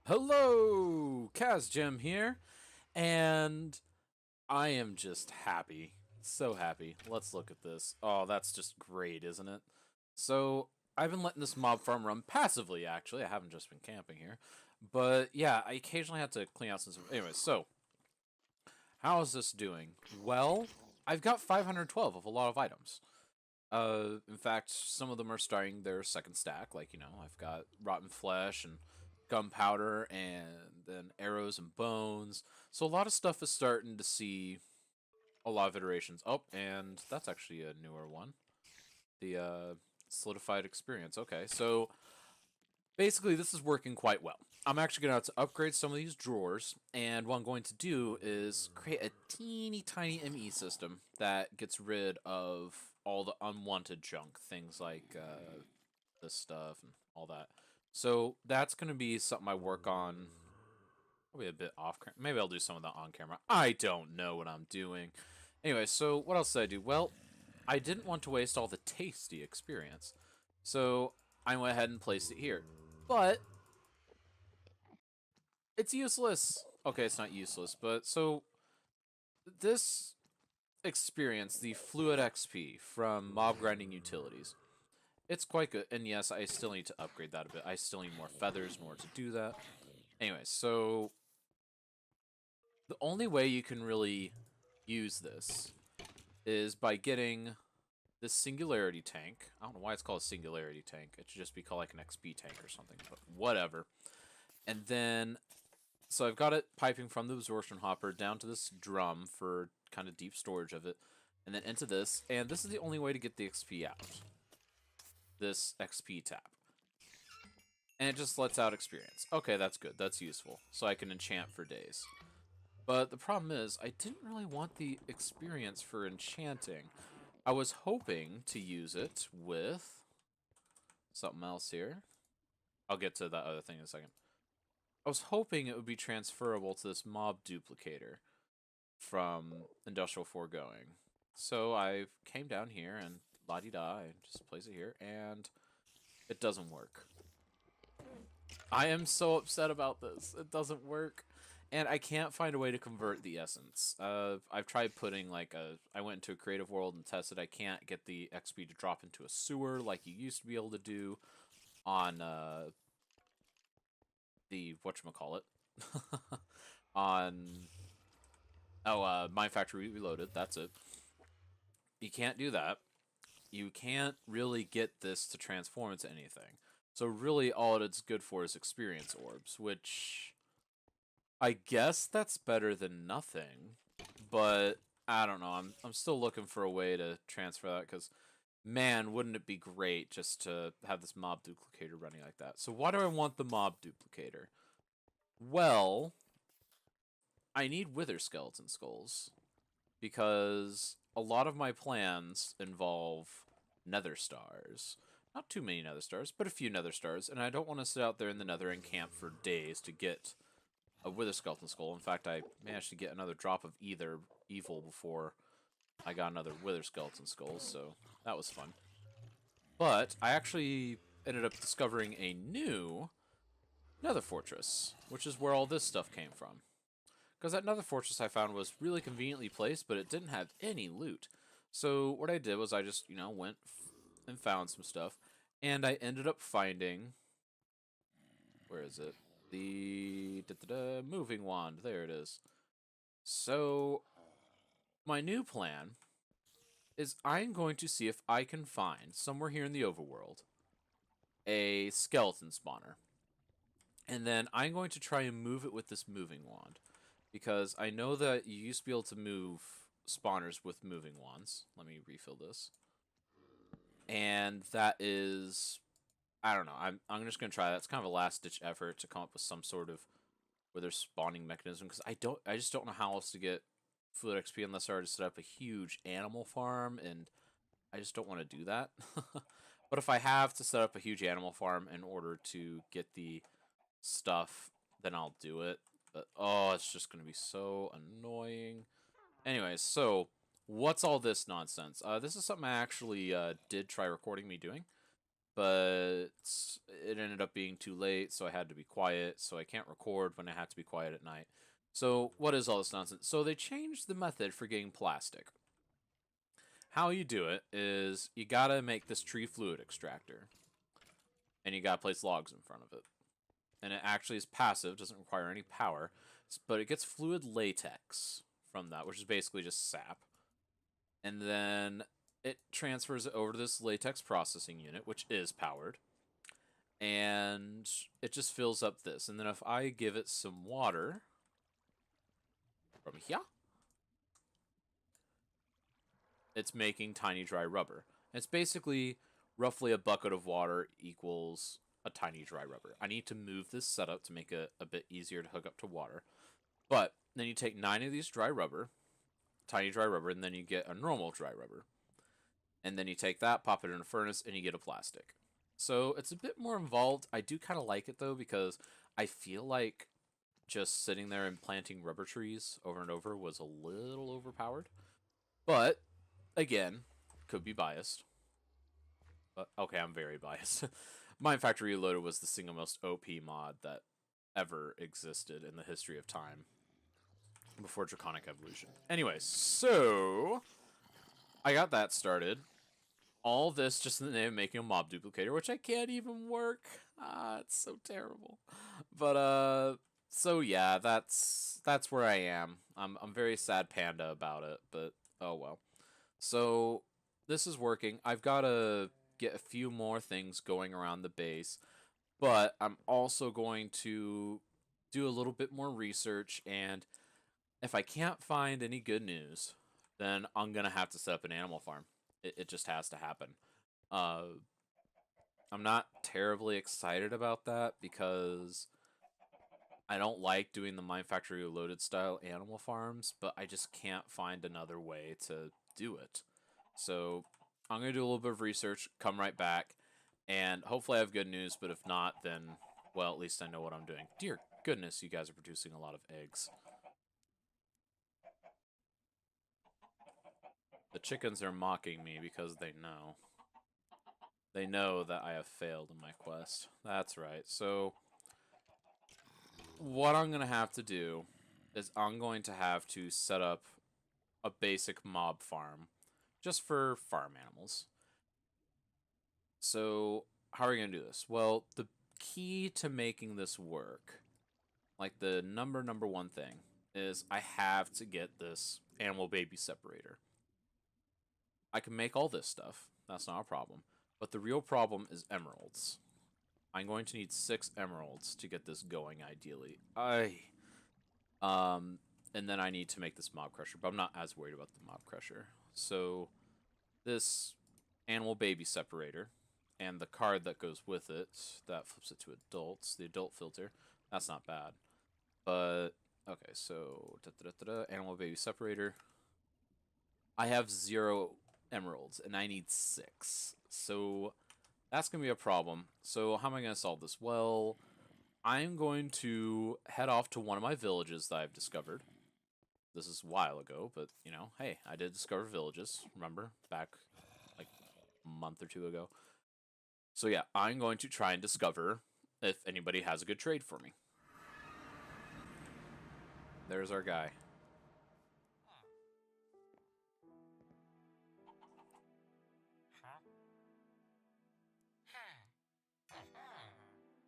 Hello, Kaz here, and I am just happy. So happy. Let's look at this. Oh, that's just great, isn't it? So, I've been letting this mob farm run passively, actually. I haven't just been camping here. But, yeah, I occasionally have to clean out some... Anyways, so, how is this doing? Well, I've got 512 of a lot of items. In fact, some of them are starting their second stack. Like, I've got rotten flesh and gunpowder and then arrows and bones. So a lot of stuff is starting to see a lot of iterations. Oh, and that's actually a newer one. The solidified experience. Okay, so basically this is working quite well. I'm actually going to have to upgrade some of these drawers, and what I'm going to do is create a teeny tiny ME system that gets rid of all the unwanted junk, things like this stuff and all that. So that's going to be something I work on probably a bit off camera. Maybe I'll do some of that on camera. I don't know what I'm doing. Anyway, so what else did I do? Well, I didn't want to waste all the tasty experience. So I went ahead and placed it here. But it's useless. Okay, it's not useless, but so this experience, the Fluid XP from Mob Grinding Utilities, it's quite good. And yes, I still need to upgrade that a bit. I still need more feathers in order to do that. Anyway, so the only way you can really use this is by getting this Singularity tank. I don't know why it's called a Singularity tank. It should just be called like an XP tank or something, but whatever. And then, so I've got it piping from the absorption hopper down to this drum for kind of deep storage of it, and then into this, and this is the only way to get the XP out. This XP tap. And it just lets out experience. Okay, that's good. That's useful. So I can enchant for days. But the problem is, I didn't really want the experience for enchanting. I was hoping to use it with something else here. I'll get to that other thing in a second. I was hoping it would be transferable to this mob duplicator from Industrial Foregoing. So I came down here and la-di-da, I just place it here, and it doesn't work. I am so upset about this. It doesn't work. And I can't find a way to convert the essence. I've tried putting I went into a creative world and tested. I can't get the XP to drop into a sewer like you used to be able to do on the whatchamacallit. on Mine Factory Reloaded. That's it. You can't do that. You can't really get this to transform into anything. So really, all it's good for is experience orbs, which I guess that's better than nothing, but I don't know. I'm still looking for a way to transfer that because, man, wouldn't it be great just to have this mob duplicator running like that? So why do I want the mob duplicator? Well, I need wither skeleton skulls because a lot of my plans involve nether stars. Not too many nether stars, but a few nether stars, and I don't want to sit out there in the nether and camp for days to get a wither skeleton skull. In fact, I managed to get another drop of either evil before I got another wither skeleton skull, so that was fun. But I actually ended up discovering a new nether fortress, which is where all this stuff came from. Because that nether fortress I found was really conveniently placed, but it didn't have any loot. So what I did was I just, went and found some stuff, and I ended up finding... Where is it? The moving wand. There it is. So, my new plan is I'm going to see if I can find, somewhere here in the overworld, a skeleton spawner. And then I'm going to try and move it with this moving wand. Because I know that you used to be able to move spawners with moving wands. Let me refill this. And that is... I don't know. I'm just going to try that. It's kind of a last-ditch effort to come up with some sort of wither spawning mechanism. Because I just don't know how else to get Fluid XP unless I were to set up a huge animal farm. And I just don't want to do that. But if I have to set up a huge animal farm in order to get the stuff, then I'll do it. But, oh, it's just going to be so annoying. Anyways, so, what's all this nonsense? This is something I actually did try recording me doing. but it ended up being too late, so I had to be quiet, so I can't record when I had to be quiet at night. So what is all this nonsense? So they changed the method for getting plastic. How you do it is you gotta make this tree fluid extractor, and you gotta place logs in front of it. And it actually is passive, doesn't require any power, but it gets fluid latex from that, which is basically just sap. And then it transfers it over to this latex processing unit, which is powered. And it just fills up this. And then if I give it some water from here, it's making tiny dry rubber. And it's basically roughly a bucket of water equals a tiny dry rubber. I need to move this setup to make it a bit easier to hook up to water. But then you take 9 of these dry rubber, tiny dry rubber, and then you get a normal dry rubber. And then you take that, pop it in a furnace, and you get a plastic. So it's a bit more involved. I do kind of like it, though, because I feel like just sitting there and planting rubber trees over and over was a little overpowered. But, again, could be biased. But, okay, I'm very biased. Mine Factory Reloaded was the single most OP mod that ever existed in the history of time before Draconic Evolution. Anyway, so I got that started. All this just in the name of making a mob duplicator, which I can't even work. It's so terrible. But so yeah, that's where I am. I'm very sad panda about it, but oh well. So this is working. I've got to get a few more things going around the base, but I'm also going to do a little bit more research, and if I can't find any good news, then I'm gonna have to set up an animal farm. It just has to happen. I'm not terribly excited about that because I don't like doing the Mine Factory Reloaded style animal farms, but I just can't find another way to do it. So I'm going to do a little bit of research, come right back, and hopefully I have good news, but if not, then, well, at least I know what I'm doing. Dear goodness, you guys are producing a lot of eggs. The chickens are mocking me because they know. They know that I have failed in my quest. That's right. So what I'm going to have to do is I'm going to have to set up a basic mob farm just for farm animals. So how are we going to do this? Well, the key to making this work, like the number one thing, is I have to get this animal baby separator. I can make all this stuff. That's not a problem. But the real problem is emeralds. I'm going to need 6 emeralds to get this going, ideally. And then I need to make this mob crusher, but I'm not as worried about the mob crusher. So this animal baby separator and the card that goes with it, that flips it to adults, the adult filter, that's not bad. But, okay, so animal baby separator. I have 0 emeralds, and I need 6. So that's going to be a problem. So how am I going to solve this? Well, I'm going to head off to one of my villages that I've discovered. This is a while ago, but, you know, hey, I did discover villages, remember? Back, like, a month or 2 ago. So yeah, I'm going to try and discover if anybody has a good trade for me. There's our guy.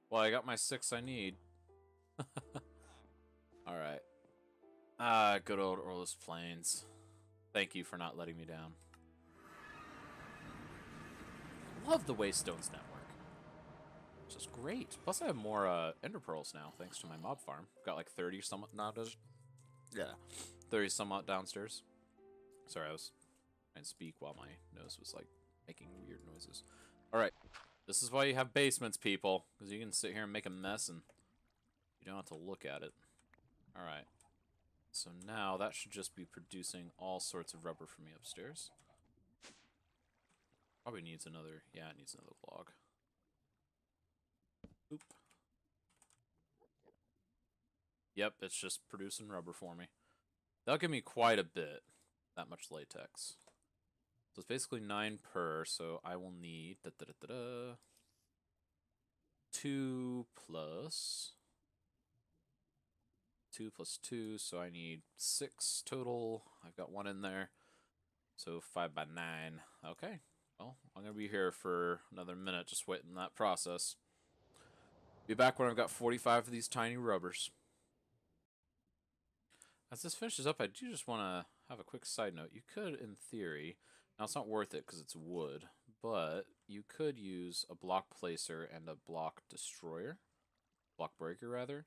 Well, I got my 6 I need. Alright. Good old Orlus Plains. Thank you for not letting me down. Love the Waystones network. It's just great. Plus, I have more Ender Pearls now, thanks to my mob farm. Got like 30 somewhat nowadays. Yeah. 30 somewhat downstairs. Sorry, I was trying to speak while my nose was like making weird noises. Alright. This is why you have basements, people. Because you can sit here and make a mess and you don't have to look at it. Alright. So now that should just be producing all sorts of rubber for me upstairs. Probably needs another, yeah, it needs another log. Oop. Yep, it's just producing rubber for me. That'll give me quite a bit, that much latex. So it's basically 9 per, so I will need, 2 plus 2 plus 2, so I need 6 total. I've got 1 in there. So 5 by 9. Okay. Well, I'm going to be here for another minute just waiting that process. Be back when I've got 45 of these tiny rubbers. As this finishes up, I do just want to have a quick side note. You could, in theory, now it's not worth it because it's wood, but you could use a block placer and a block destroyer, block breaker rather,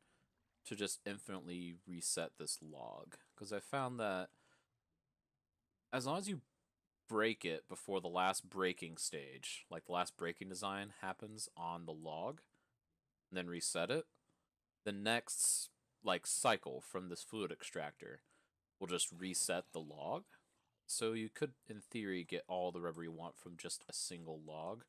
to just infinitely reset this log. Because I found that as long as you break it before the last breaking stage, like the last breaking design happens on the log, and then reset it, the next like cycle from this fluid extractor will just reset the log. So you could, in theory, get all the rubber you want from just a single log.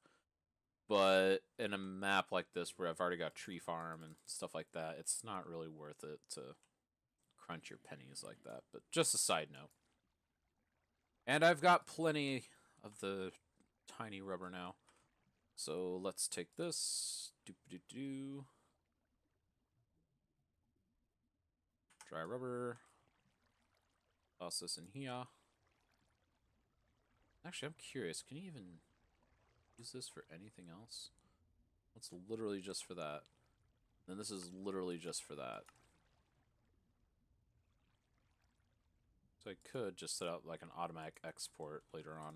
But in a map like this where I've already got tree farm and stuff like that, it's not really worth it to crunch your pennies like that. But just a side note. And I've got plenty of the tiny rubber now. So let's take this. Doop-a-doo-doo. Dry rubber. Toss this in here. Actually, I'm curious. Can you even use this for anything else? It's literally just for that. And this is literally just for that. So I could just set up like an automatic export later on.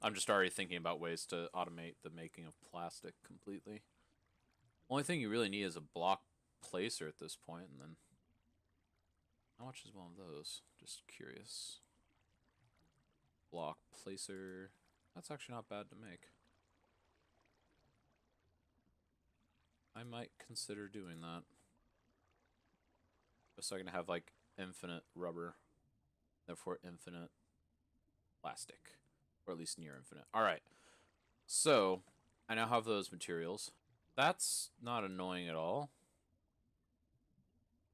I'm just already thinking about ways to automate the making of plastic completely. Only thing you really need is a block placer at this point, and then how much is one of those? Just curious. Block placer. That's actually not bad to make. I might consider doing that. Just so I can have like infinite rubber. Therefore infinite plastic. Or at least near infinite. Alright. So, I now have those materials. That's not annoying at all.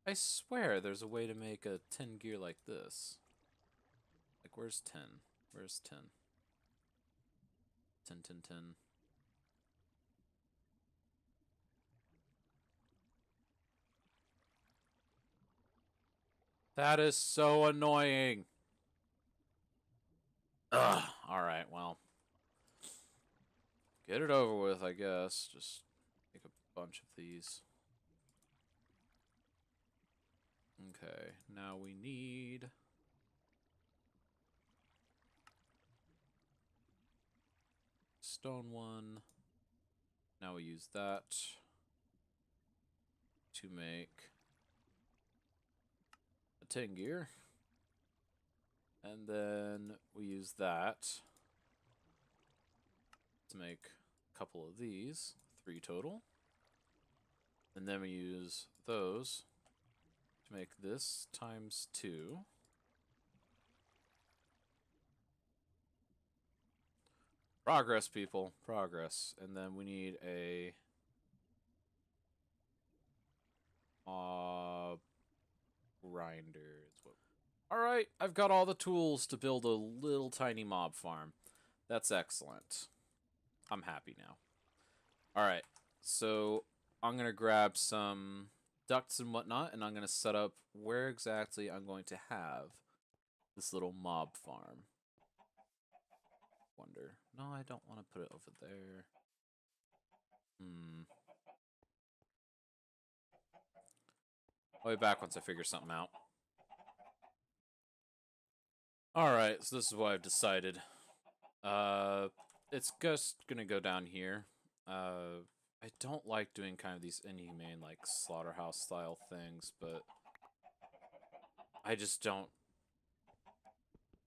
I swear there's a way to make a 10 gear like this. Like, where's 10? Where's 10? 10, 10, 10. That is so annoying. Ugh. Alright, well. Get it over with, I guess. Just make a bunch of these. Okay, now we need stone one. Now we use that to make a 10 gear. And then we use that to make a couple of these, 3 total. And then we use those to make this times 2. Progress, people. Progress. And then we need a grinder. Alright, I've got all the tools to build a little tiny mob farm. That's excellent. I'm happy now. Alright, so I'm going to grab some ducts and whatnot, and I'm going to set up where exactly I'm going to have this little mob farm. Wonder. No, I don't want to put it over there. I'll be back once I figure something out. Alright, so this is what I've decided. It's just gonna go down here. I don't like doing kind of these inhumane, like, slaughterhouse-style things, but I just don't.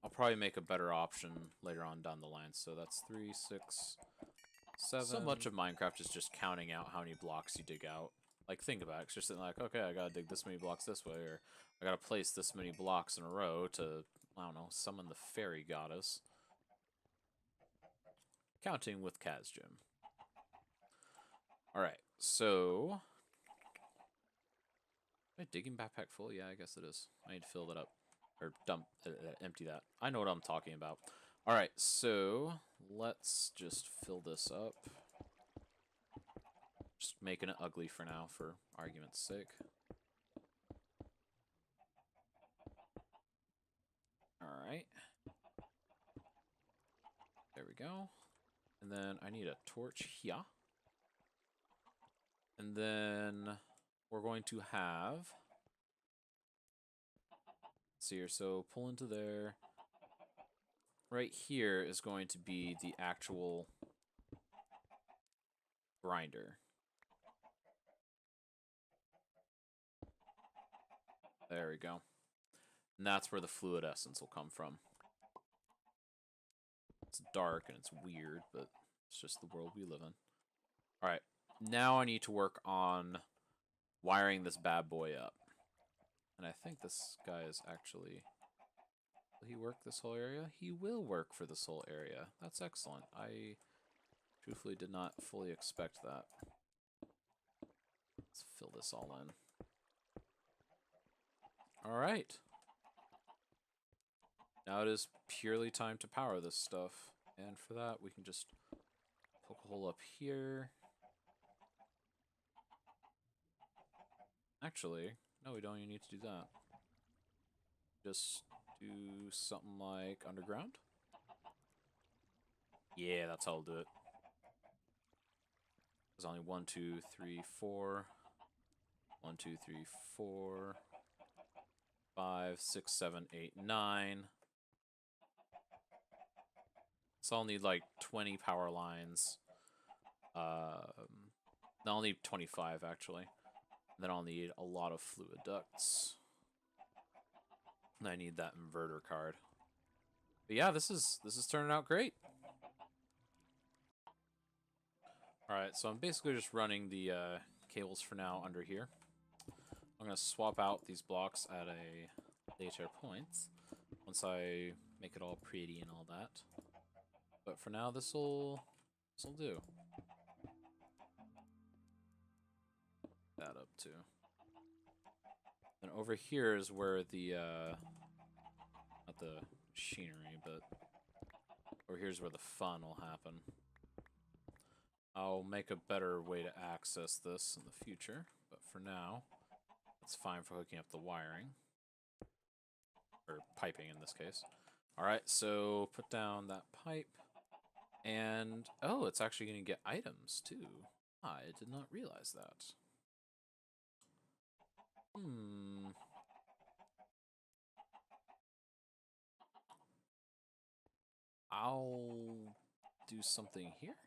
I'll probably make a better option later on down the line. So that's 3, 6, 7. So much of Minecraft is just counting out how many blocks you dig out. Like, think about it. It's just like, okay, I gotta dig this many blocks this way, or I gotta place this many blocks in a row to, I don't know, summon the fairy goddess. Counting with Kaz Gym. Alright, so... Am I digging backpack full? Yeah, I guess it is. I need to fill that up. Or dump, empty that. I know what I'm talking about. Alright, so let's just fill this up. Just making it ugly for now, for argument's sake. Alright. There we go. And then I need a torch here. And then we're going to have... Let's see here, so pull into there. Right here is going to be the actual grinder. There we go. And that's where the fluid essence will come from. It's dark and it's weird, but it's just the world we live in. Alright, now I need to work on wiring this bad boy up. And I think this guy is actually... Will he work this whole area? He will work for this whole area. That's excellent. I truthfully did not fully expect that. Let's fill this all in. Alright. Now it is purely time to power this stuff. And for that, we can just poke a hole up here. Actually, no, we don't even need to do that. Just do something like underground. Yeah, that's how I'll do it. There's only 1, 2, 3, 4. 1, 2, 3, 4. 5, 6, 7, 8, 9. So I'll need like 20 power lines. No, I'll need 25 actually. Then I'll need a lot of fluid ducts. And I need that inverter card. But yeah, this is turning out great. Alright, so I'm basically just running the cables for now under here. I'm going to swap out these blocks at a later point, once I make it all pretty and all that. But for now, this'll do. That up too. And over here is where the not the machinery, but over here's where the fun will happen. I'll make a better way to access this in the future, but for now, it's fine for hooking up the wiring. Or piping in this case. Alright, so put down that pipe. And, oh, it's actually going to get items, too. I did not realize that. I'll do something here.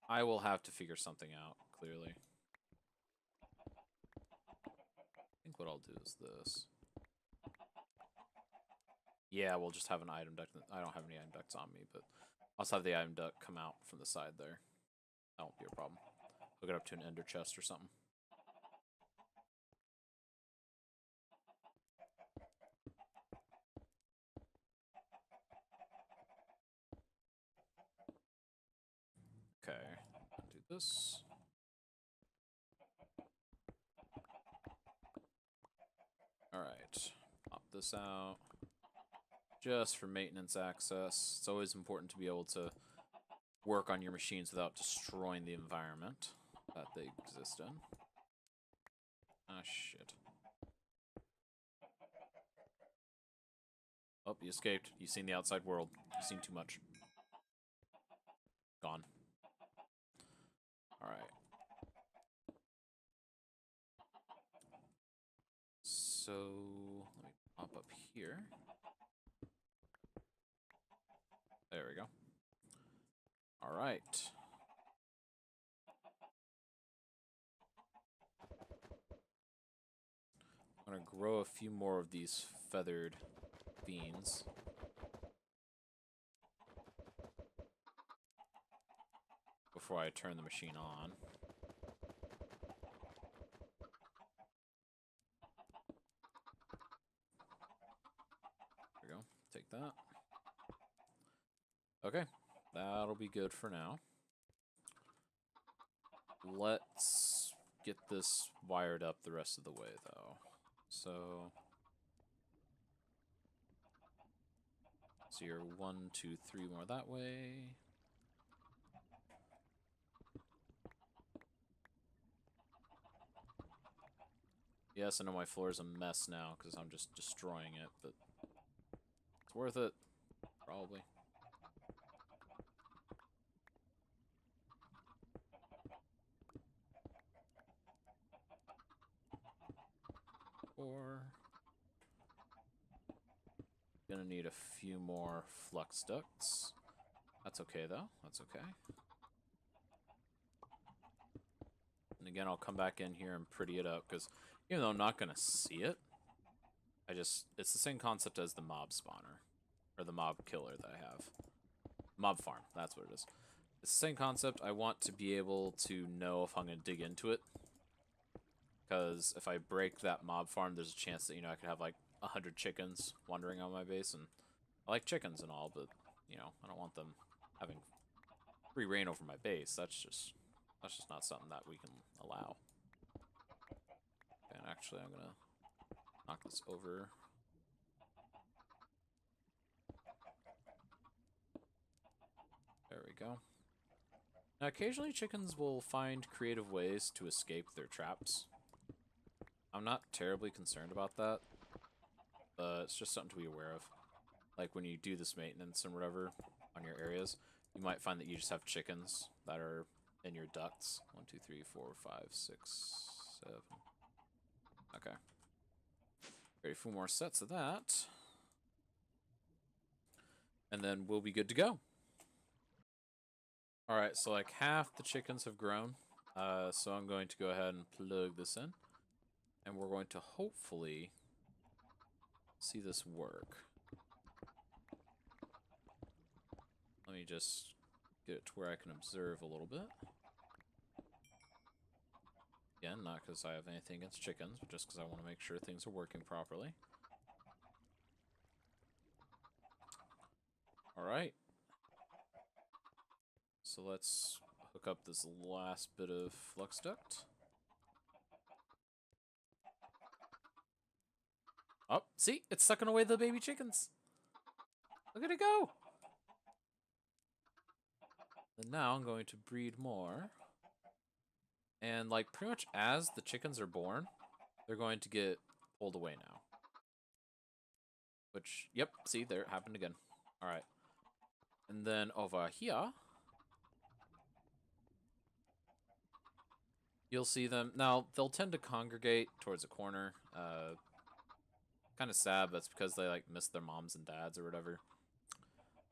I will have to figure something out, clearly. I think what I'll do is this. Yeah, we'll just have an item duct. I don't have any item ducts on me, but I'll just have the item duct come out from the side there. That won't be a problem. Hook it up to an ender chest or something. Okay, do this. Alright, pop this out. Just for maintenance access. It's always important to be able to work on your machines without destroying the environment that they exist in. Ah, shit. Oh, you escaped. You've seen the outside world. You've seen too much. Gone. Alright. So, let me pop up here. There we go. Alright. I'm gonna grow a few more of these feathered beans. Before I turn the machine on. There we go. Take that. Okay. That'll be good for now. Let's get this wired up the rest of the way, though. So... So you're 1, 2, 3 more that way. Yes, I know my floor is a mess now because I'm just destroying it, but it's worth it, probably. Four. Gonna need a few more flux ducts. That's okay, though. That's okay. And again, I'll come back in here and pretty it up, because even though I'm not gonna see it, it's the same concept as the mob spawner, or the mob killer that I have. Mob farm, that's what it is. It's the same concept. I want to be able to know if I'm gonna dig into it, because if I break that mob farm, there's a chance that, I could have like 100 chickens wandering on my base, and I like chickens and all, but, I don't want them having free reign over my base. That's just not something that we can allow. And actually, I'm gonna knock this over. There we go. Now, occasionally chickens will find creative ways to escape their traps. I'm not terribly concerned about that, but it's just something to be aware of. Like when you do this maintenance and whatever on your areas, you might find that you just have chickens that are in your ducts. 1, 2, 3, 4, 5, 6, 7. Okay. Ready for more sets of that. And then we'll be good to go. Alright, so like half the chickens have grown. So I'm going to go ahead and plug this in. And we're going to hopefully see this work. Let me just get it to where I can observe a little bit. Again, not because I have anything against chickens, but just because I want to make sure things are working properly. Alright. So let's hook up this last bit of flux duct. Oh, see? It's sucking away the baby chickens. Look at it go! And now I'm going to breed more. And, like, pretty much as the chickens are born, they're going to get pulled away now. Which, yep, see, there, it happened again. Alright. And then over here, you'll see them. Now, they'll tend to congregate towards a corner. Kind of sad, but it's because they, like, miss their moms and dads or whatever.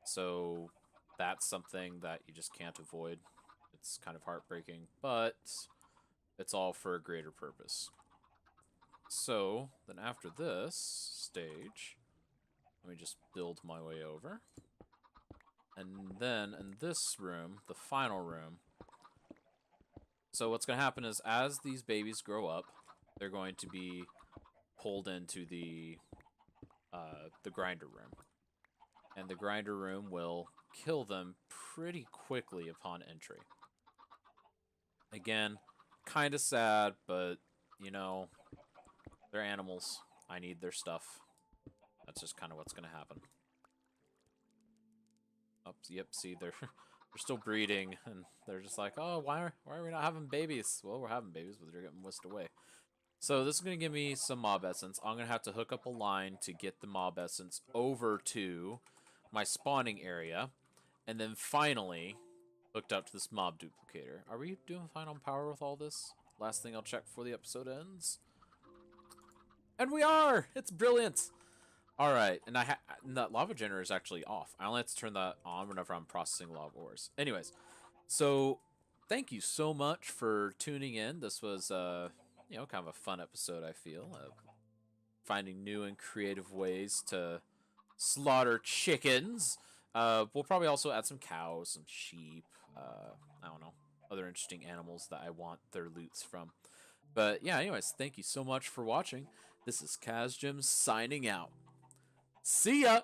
So, that's something that you just can't avoid. It's kind of heartbreaking, but it's all for a greater purpose. So, then after this stage, let me just build my way over. And then in this room, the final room, so what's going to happen is as these babies grow up, they're going to be pulled into the grinder room. And the grinder room will kill them pretty quickly upon entry. Again, kind of sad, but, they're animals. I need their stuff. That's just kind of what's going to happen. Oh, yep, see, they're still breeding, and they're just like, oh, why are we not having babies? Well, we're having babies, but they're getting whisked away. So this is going to give me some mob essence. I'm going to have to hook up a line to get the mob essence over to my spawning area, and then finally hooked up to this mob duplicator. Are we doing fine on power with all this? Last thing I'll check before the episode ends. And we are! It's brilliant! Alright, and that lava generator is actually off. I only have to turn that on whenever I'm processing lava ores. Anyways, so thank you so much for tuning in. This was, kind of a fun episode, I feel, of finding new and creative ways to slaughter chickens. We'll probably also add some cows, some sheep, I don't know, other interesting animals that I want their loots from. But yeah, anyways, thank you so much for watching. This is KazJim signing out. See ya!